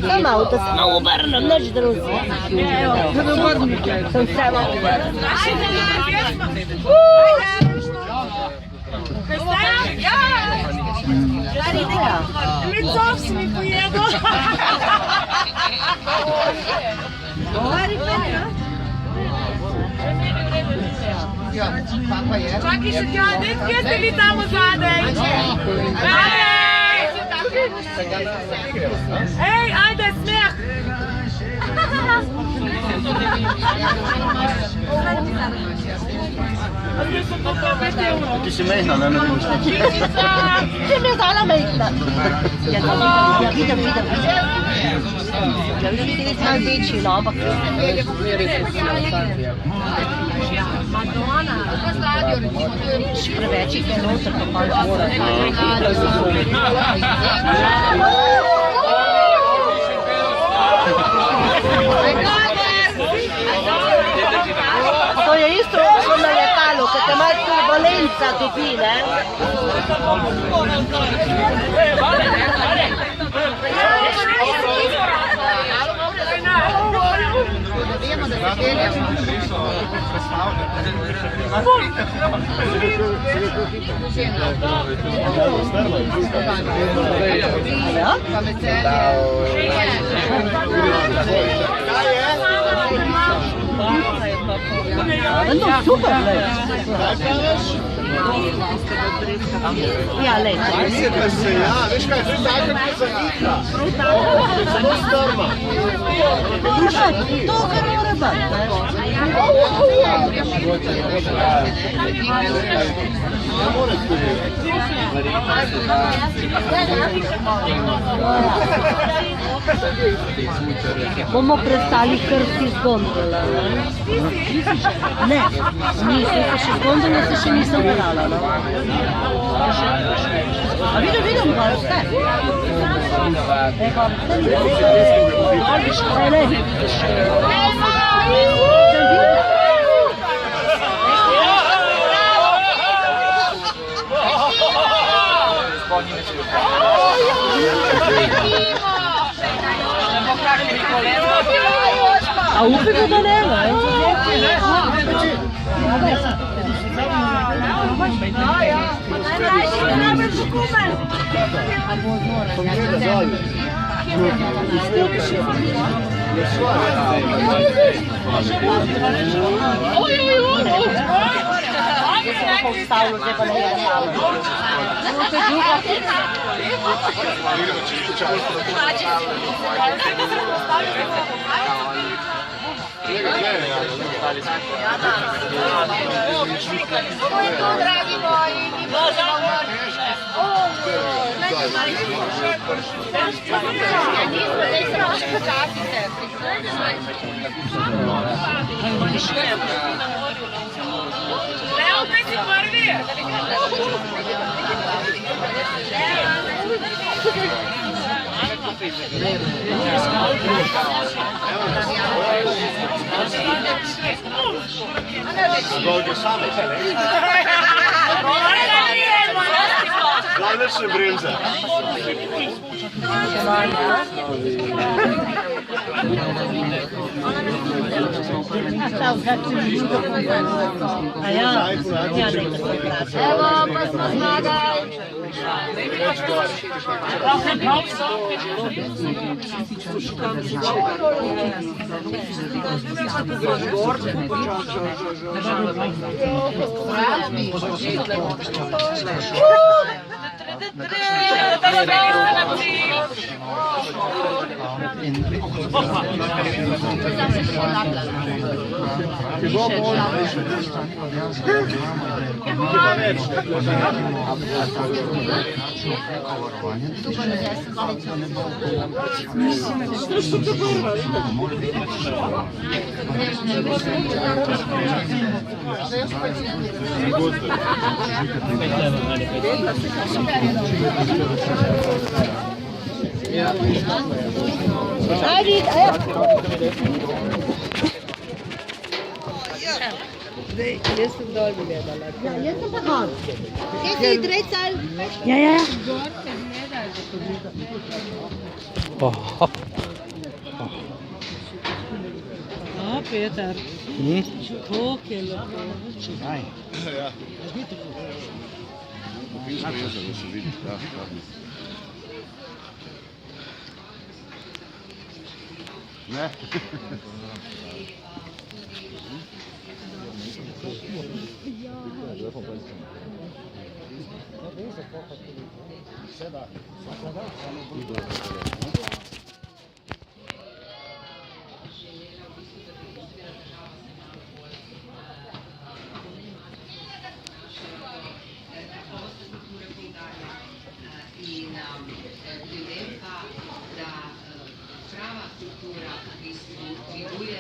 Sama auto samo obrno, nič drugega. Sem samo obrno. Лицо si mi pojedo. Čakaj še tja, kje ste vi tamo zadej? Ej, ajde, smeh! Ti si mehna, ne vidiš nič. Ti mi je dala mehna. Ja, vidim. Ja, vidim, ti je večji, no, ampak... Preveč jih je noter, pa malo mora. To je isto kot na letalu, ko te malo turbulenca dobi, ne? No, super, lej. Ja, lej. Veš kaj, to je tako, kot zanika. Zelo strma. To, kar mora biti. Bomo prestali krsti z gondola, ne? Nisi se še z gondola, se še nisem brala, no? A vidim, ga vse. A upite da nema, Kako je to, dragi moji? Leo, kaj si prvi? Dolge same. Glavne še bremze. Evo, pa smo zmagali. Ajde, Jaz sem dol gledala. jaz sem pa gor. Kje si Drejcal? Ja, ja. A, Peter, kako je lepo. Ja. Finsko jezero se vidi, ja. Ne? Ljudem pa, da prava kultura v bistvu dviguje